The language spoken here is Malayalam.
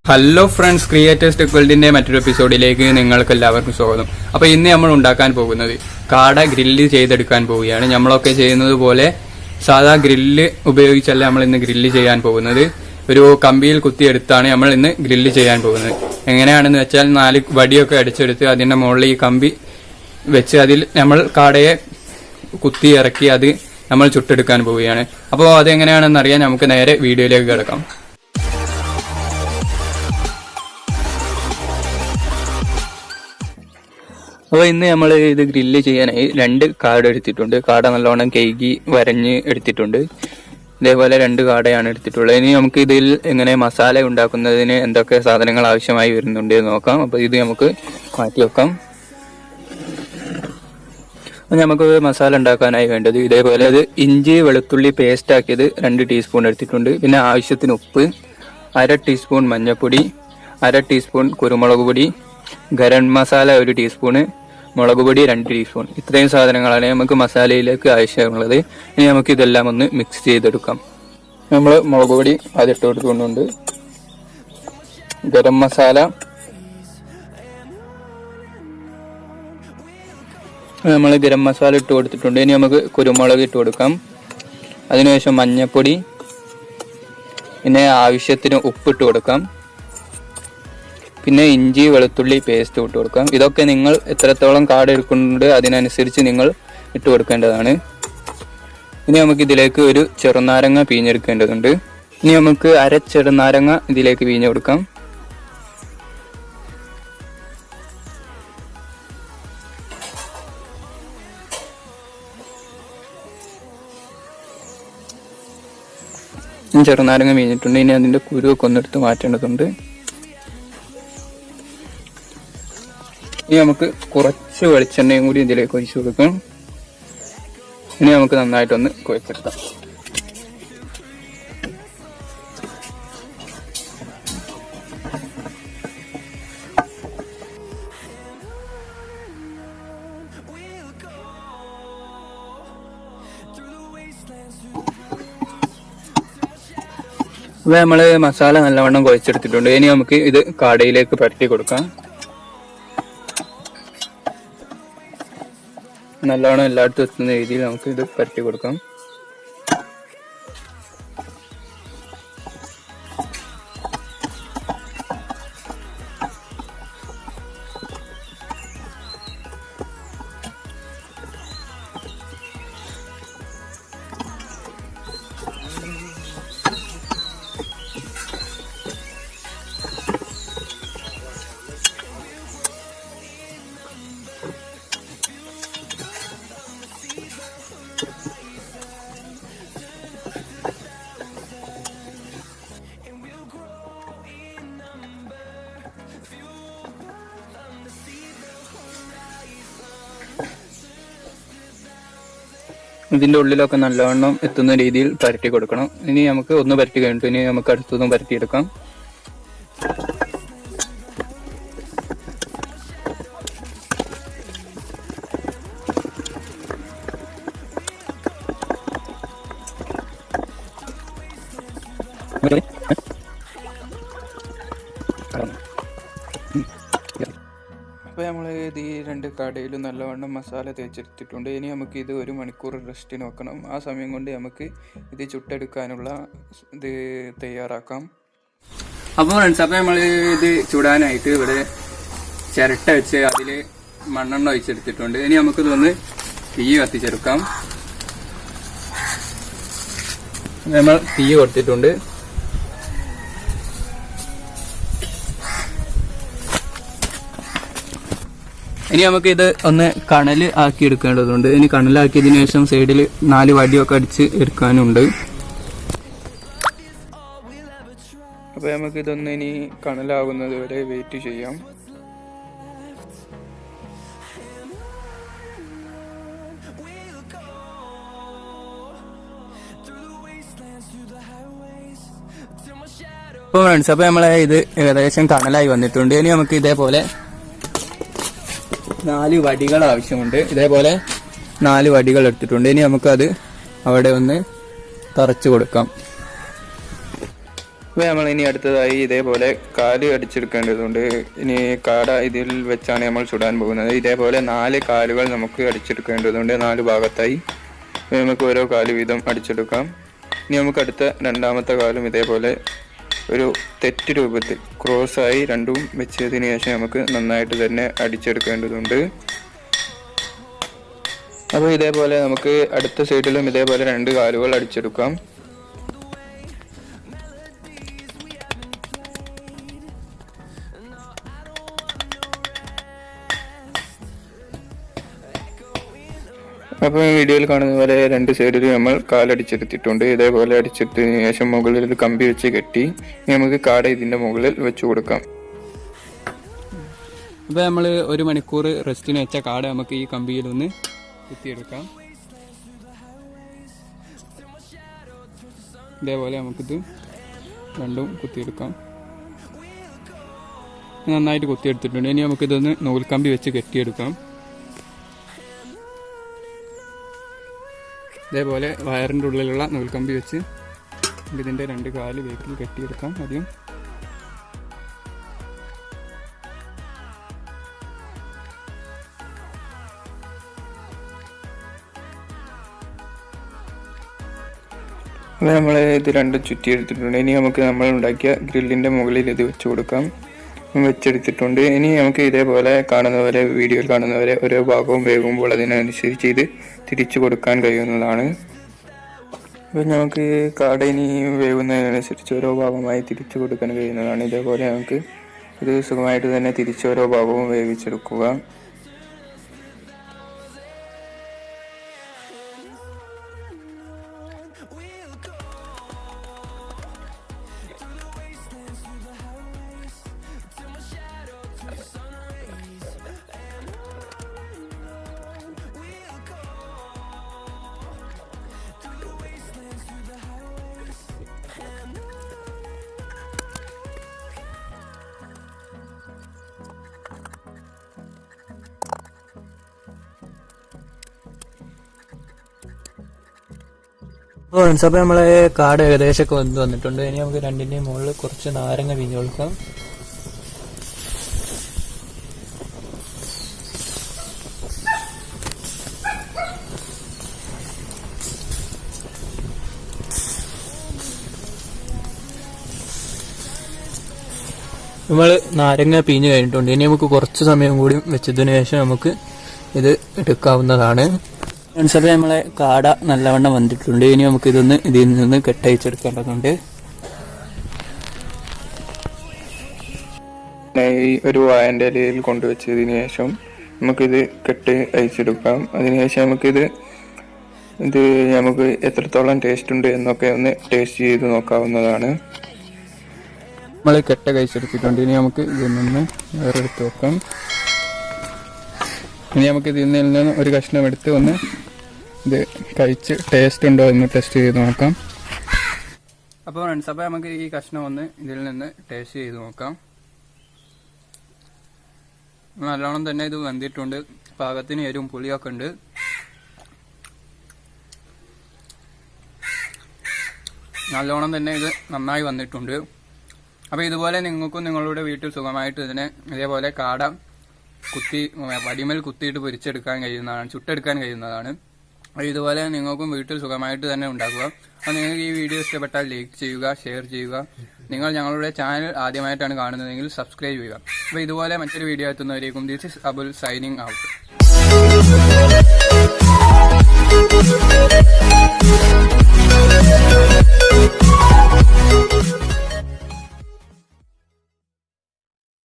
ഹലോ ഫ്രണ്ട്സ്, ക്രിയേറ്റേഴ്സ് ടെക് വേൾഡിന്റെ മറ്റൊരു എപ്പിസോഡിലേക്ക് നിങ്ങൾക്ക് എല്ലാവർക്കും സ്വാഗതം. അപ്പോൾ ഇന്ന് നമ്മൾ ഉണ്ടാക്കാൻ പോകുന്നത് കാട ഗ്രില്ല് ചെയ്തെടുക്കാൻ പോവുകയാണ്. നമ്മളൊക്കെ ചെയ്യുന്നത് പോലെ സാധാ ഗ്രില്ല് ഉപയോഗിച്ചല്ല നമ്മൾ ഇന്ന് ഗ്രില്ല് ചെയ്യാൻ പോകുന്നത്. ഒരു കമ്പിയിൽ കുത്തിയെടുത്താണ് നമ്മൾ ഇന്ന് ഗ്രില്ല് ചെയ്യാൻ പോകുന്നത്. എങ്ങനെയാണെന്ന് വെച്ചാൽ 4 വടിയൊക്കെ അടിച്ചെടുത്ത് അതിന്റെ മുകളിൽ ഈ കമ്പി വെച്ച് അതിൽ നമ്മൾ കാടയെ കുത്തി ഇറക്കി അത് നമ്മൾ ചുട്ടെടുക്കാൻ പോവുകയാണ്. അപ്പോൾ അതെങ്ങനെയാണെന്ന് അറിയാൻ നമുക്ക് നേരെ വീഡിയോയിലേക്ക് കിടക്കാം. അപ്പോൾ ഇന്ന് നമ്മൾ ഇത് ഗ്രില്ല് ചെയ്യാനായി 2 കാട എടുത്തിട്ടുണ്ട്. കാട നല്ലോണം കഴുകി വരഞ്ഞ് എടുത്തിട്ടുണ്ട്. ഇതേപോലെ 2 കാടയാണ് എടുത്തിട്ടുള്ളത്. ഇനി നമുക്ക് ഇതിൽ എങ്ങനെ മസാല ഉണ്ടാക്കുന്നതിന് എന്തൊക്കെ സാധനങ്ങൾ ആവശ്യമായി വരുന്നുണ്ട് എന്ന് നോക്കാം. അപ്പോൾ ഇത് നമുക്ക് മാറ്റി വെക്കാം. നമുക്ക് മസാല ഉണ്ടാക്കാനായി വേണ്ടത് ഇതേപോലെ അത് ഇഞ്ചി വെളുത്തുള്ളി പേസ്റ്റ് ആക്കിയത് 2 ടീസ്പൂൺ എടുത്തിട്ടുണ്ട്. പിന്നെ ആവശ്യത്തിന് ഉപ്പ്, 1/2 ടീസ്പൂൺ മഞ്ഞൾപ്പൊടി, 1/2 ടീസ്പൂൺ കുരുമുളക് പൊടി, ഗരം മസാല 1 ടീസ്പൂണ്, മുളക് പൊടി 2 ടീസ്പൂൺ. ഇത്രയും സാധനങ്ങളാണ് നമുക്ക് മസാലയിലേക്ക് ആവശ്യമുള്ളത്. ഇനി നമുക്ക് ഇതെല്ലാം ഒന്ന് മിക്സ് ചെയ്തെടുക്കാം. നമ്മൾ മുളക് പൊടി അത് ഇട്ട് കൊടുക്കുന്നുണ്ട്. ഗരം മസാല നമ്മൾ ഗരം മസാല ഇട്ട് കൊടുത്തിട്ടുണ്ട്. ഇനി നമുക്ക് കുരുമുളക് ഇട്ട് കൊടുക്കാം. അതിനുശേഷം മഞ്ഞൾപ്പൊടി, പിന്നെ ആവശ്യത്തിന് ഉപ്പിട്ട് കൊടുക്കാം. പിന്നെ ഇഞ്ചി വെളുത്തുള്ളി പേസ്റ്റ് ഇട്ട് കൊടുക്കാം. ഇതൊക്കെ നിങ്ങൾ എത്രത്തോളം കാട എടുക്കുന്നുണ്ട് അതിനനുസരിച്ച് നിങ്ങൾ ഇട്ട് കൊടുക്കേണ്ടതാണ്. ഇനി നമുക്ക് ഇതിലേക്ക് ഒരു ചെറുനാരങ്ങ പിഴിഞ്ഞെടുക്കേണ്ടതുണ്ട്. ഇനി നമുക്ക് 1/2 ചെറുനാരങ്ങ ഇതിലേക്ക് പിഴിഞ്ഞു കൊടുക്കാം. ചെറുനാരങ്ങ പിഴിഞ്ഞിട്ടുണ്ട്. ഇനി അതിന്റെ കുരുവൊക്കെ ഒന്നെടുത്ത് മാറ്റേണ്ടതുണ്ട്. ഇനി നമുക്ക് കുറച്ച് വെളിച്ചെണ്ണയും കൂടി ഇതിലേക്ക് ഒഴിച്ചു കൊടുക്കാം. ഇനി നമുക്ക് നന്നായിട്ടൊന്ന് കുഴച്ചെടുക്കാം. അപ്പോൾ നമ്മൾ മസാല നല്ലവണ്ണം കുഴച്ചെടുത്തിട്ടുണ്ട്. ഇനി നമുക്ക് ഇത് കാടയിലേക്ക് പരത്തി കൊടുക്കാം. നല്ലോണം എല്ലായിടത്തും എത്തുന്ന രീതിയിൽ നമുക്ക് ഇത് പരത്തി കൊടുക്കാം. ഇതിന്റെ ഉള്ളിലൊക്കെ നല്ലവണ്ണം എത്തുന്ന രീതിയിൽ പരട്ടി കൊടുക്കണം. ഇനി നമുക്ക് ഒന്ന് പരട്ടി കഴിഞ്ഞിട്ട് ഇനി നമുക്ക് അടുത്തൊന്നും പരട്ടിയെടുക്കാം. അപ്പോൾ നമ്മൾ ഇത് ഈ 2 കാടയിലും നല്ലവണ്ണം മസാല തേച്ചെടുത്തിട്ടുണ്ട്. ഇനി നമുക്ക് ഇത് 1 മണിക്കൂർ റെസ്റ്റിന് വെക്കണം. ആ സമയം കൊണ്ട് നമുക്ക് ഇത് ചുട്ടെടുക്കാനുള്ള ഇത് തയ്യാറാക്കാം. അപ്പോൾ ഫ്രണ്ട്സ്, അപ്പോൾ നമ്മൾ ഇത് ചുടാനായിട്ട് ഇവിടെ ചിരട്ട വെച്ച് അതിൽ മണ്ണെണ്ണ ഒഴിച്ചെടുത്തിട്ടുണ്ട്. ഇനി നമുക്കിതൊന്ന് തീ കത്തിച്ചെടുക്കാം. നമ്മൾ തീ കൊടുത്തിട്ടുണ്ട്. ഇനി നമുക്ക് ഇത് ഒന്ന് കണൽ ആക്കി എടുക്കേണ്ടതുണ്ട്. ഇനി കണലാക്കിയതിനു ശേഷം സൈഡിൽ 4 വടിയൊക്കെ അടിച്ച് എടുക്കാനുണ്ട്. അപ്പോൾ നമുക്ക് ഇതൊന്ന് ഇനി കണലാകുന്നത് വരെ വെയിറ്റ് ചെയ്യാം. അപ്പോൾ ഫ്രണ്ട്സ്, അപ്പോൾ നമ്മളെ ഇത് ഏകദേശം കണലായി വന്നിട്ടുണ്ട്. ഇനി നമുക്ക് ഇതേപോലെ 4 വടികൾ ആവശ്യമുണ്ട്. ഇതേപോലെ 4 വടികൾ എടുത്തിട്ടുണ്ട്. ഇനി നമുക്കത് അവിടെ ഒന്ന് തറച്ചു കൊടുക്കാം. അപ്പോൾ നമ്മൾ ഇനി അടുത്തതായി ഇതേപോലെ കാല് അടിച്ചെടുക്കേണ്ടതുണ്ട്. ഇനി കാട ഇതിൽ വെച്ചാണ് നമ്മൾ ചുടാൻ പോകുന്നത്. ഇതേപോലെ 4 കാലുകൾ നമുക്ക് അടിച്ചെടുക്കേണ്ടതുണ്ട്, 4 ഭാഗത്തായി. നമുക്ക് ഓരോ കാല് വീതം അടിച്ചെടുക്കാം. ഇനി നമുക്ക് അടുത്ത രണ്ടാമത്തെ കാലും ഇതേപോലെ ഒരു തെറ്റ് രൂപത്തിൽ ക്രോസായി രണ്ടും വെച്ചതിന് ശേഷം നമുക്ക് നന്നായിട്ട് തന്നെ അടിച്ചെടുക്കേണ്ടതുണ്ട്. അപ്പോൾ ഇതേപോലെ നമുക്ക് അടുത്ത സൈഡിലും ഇതേപോലെ 2 കാലുകൾ അടിച്ചെടുക്കാം. അപ്പോൾ വീഡിയോയിൽ കാണുന്ന പോലെ 2 സൈഡിലും നമ്മൾ കാലടിച്ചെടുത്തിട്ടുണ്ട്. ഇതേപോലെ അടിച്ചെടുത്തതിന് ശേഷം മുകളിൽ ഒരു കമ്പി വെച്ച് കെട്ടി നമുക്ക് കാട ഇതിൻ്റെ മുകളിൽ വെച്ച് കൊടുക്കാം. അപ്പോൾ നമ്മൾ 1 മണിക്കൂർ റെസ്റ്റിന് വെച്ച കാട നമുക്ക് ഈ കമ്പിയിൽ ഒന്ന് കുത്തിയെടുക്കാം. ഇതേപോലെ നമുക്കിത് രണ്ടും കുത്തിയെടുക്കാം. നന്നായിട്ട് കുത്തിയെടുത്തിട്ടുണ്ട്. ഇനി നമുക്കിതൊന്ന് നൂൽക്കമ്പി വെച്ച് കെട്ടിയെടുക്കാം. ഇതേപോലെ വയറിൻ്റെ ഉള്ളിലുള്ള നൂൽക്കമ്പി വെച്ച് ഇതിൻ്റെ 2 കാല് വേക്കിൽ കെട്ടിയെടുക്കാം. ആദ്യം അപ്പോൾ നമ്മൾ ഇത് രണ്ടും ചുറ്റിയെടുത്തിട്ടുണ്ട്. ഇനി നമുക്ക് നമ്മൾ ഉണ്ടാക്കിയ ഗ്രില്ലിൻ്റെ മുകളിൽ ഇത് വെച്ച് കൊടുക്കാം. വെച്ചെടുത്തിട്ടുണ്ട്. ഇനി നമുക്ക് ഇതേപോലെ കാണുന്നവരെ വീഡിയോയിൽ കാണുന്നവരെ ഓരോ ഭാഗവും വേകുമ്പോൾ അതിനനുസരിച്ച് ഇത് തിരിച്ചു കൊടുക്കാൻ കഴിയുന്നതാണ്. അപ്പോൾ നമുക്ക് കാട ഇനി വേകുന്നതിനനുസരിച്ച് ഓരോ ഭാഗമായി തിരിച്ചു കൊടുക്കാൻ കഴിയുന്നതാണ്. ഇതേപോലെ നമുക്ക് ഇത് സുഖമായിട്ട് തന്നെ തിരിച്ച് ഓരോ ഭാഗവും വേവിച്ചെടുക്കുക. അപ്പോൾ നമ്മളെ കാട് ഏകദേശമൊക്കെ വന്നിട്ടുണ്ട്. ഇനി നമുക്ക് രണ്ടിന്റെയും മുകളിൽ കുറച്ച് നാരങ്ങ പിഴിഞ്ഞ് കൊടുക്കാം. നമ്മൾ നാരങ്ങ പിഴിഞ്ഞ് കഴിഞ്ഞിട്ടുണ്ട്. ഇനി നമുക്ക് കുറച്ച് സമയം കൂടി വെച്ചതിന് ശേഷം നമുക്ക് ഇത് എടുക്കാവുന്നതാണ്. അപ്പോൾ നമ്മളെ കാട നല്ലവണ്ണം വന്നിട്ടുണ്ട്. ഇനി നമുക്ക് ഇതിൽ നിന്ന് കെട്ടയച്ചെടുക്കേണ്ടതുണ്ട്. ഒരു വാഴൻ്റെ ഇലയിൽ കൊണ്ടുവച്ചതിന് ശേഷം നമുക്കിത് കെട്ട് അയച്ചെടുക്കാം. അതിനുശേഷം നമുക്ക് എത്രത്തോളം ടേസ്റ്റ് ഉണ്ട് എന്നൊക്കെ ഒന്ന് ടേസ്റ്റ് ചെയ്ത് നോക്കാവുന്നതാണ്. നമ്മൾ കെട്ട കഴിച്ചെടുത്തിട്ടുണ്ട്. ഇനി നമുക്ക് ഇതിൽ നിന്ന് വേറെ എടുത്ത് വെക്കാം. ഇനി നമുക്ക് ഇതിൽ നിന്ന് ഒരു കഷ്ണം എടുത്ത് ഒന്ന് ഇത് കഴിച്ച് ടേസ്റ്റ് ഉണ്ടോ എന്ന് ടെസ്റ്റ് ചെയ്ത് നോക്കാം. അപ്പോൾ ഫ്രണ്ട്സ്, അപ്പോൾ നമുക്ക് ഈ കഷ്ണം ഒന്ന് ഇതിൽ നിന്ന് ടേസ്റ്റ് ചെയ്ത് നോക്കാം. നല്ലോണം തന്നെ ഇത് വെന്തിട്ടുണ്ട്. പാകത്തിന് എരിവും പുളിയൊക്കെ ഉണ്ട്. നല്ലോണം തന്നെ ഇത് നന്നായി വന്നിട്ടുണ്ട്. അപ്പോൾ ഇതുപോലെ നിങ്ങൾക്കും നിങ്ങളുടെ വീട്ടിൽ സുഖമായിട്ട് ഇതേപോലെ കാട വടിമേൽ കുത്തിയിട്ട് പൊരിച്ചെടുക്കാൻ കഴിയുന്നതാണ്, ചുട്ടെടുക്കാൻ കഴിയുന്നതാണ്. അപ്പോൾ ഇതുപോലെ നിങ്ങൾക്കും വീട്ടിൽ സുഖമായിട്ട് തന്നെ ഉണ്ടാക്കുക. അപ്പോൾ നിങ്ങൾക്ക് ഈ വീഡിയോ ഇഷ്ടപ്പെട്ടാൽ ലൈക്ക് ചെയ്യുക, ഷെയർ ചെയ്യുക. നിങ്ങൾ ഞങ്ങളുടെ ചാനൽ ആദ്യമായിട്ടാണ് കാണുന്നതെങ്കിൽ സബ്സ്ക്രൈബ് ചെയ്യുക. അപ്പോൾ ഇതുപോലെ മറ്റൊരു വീഡിയോ എത്തുന്നവരേക്കും this is Abul signing out.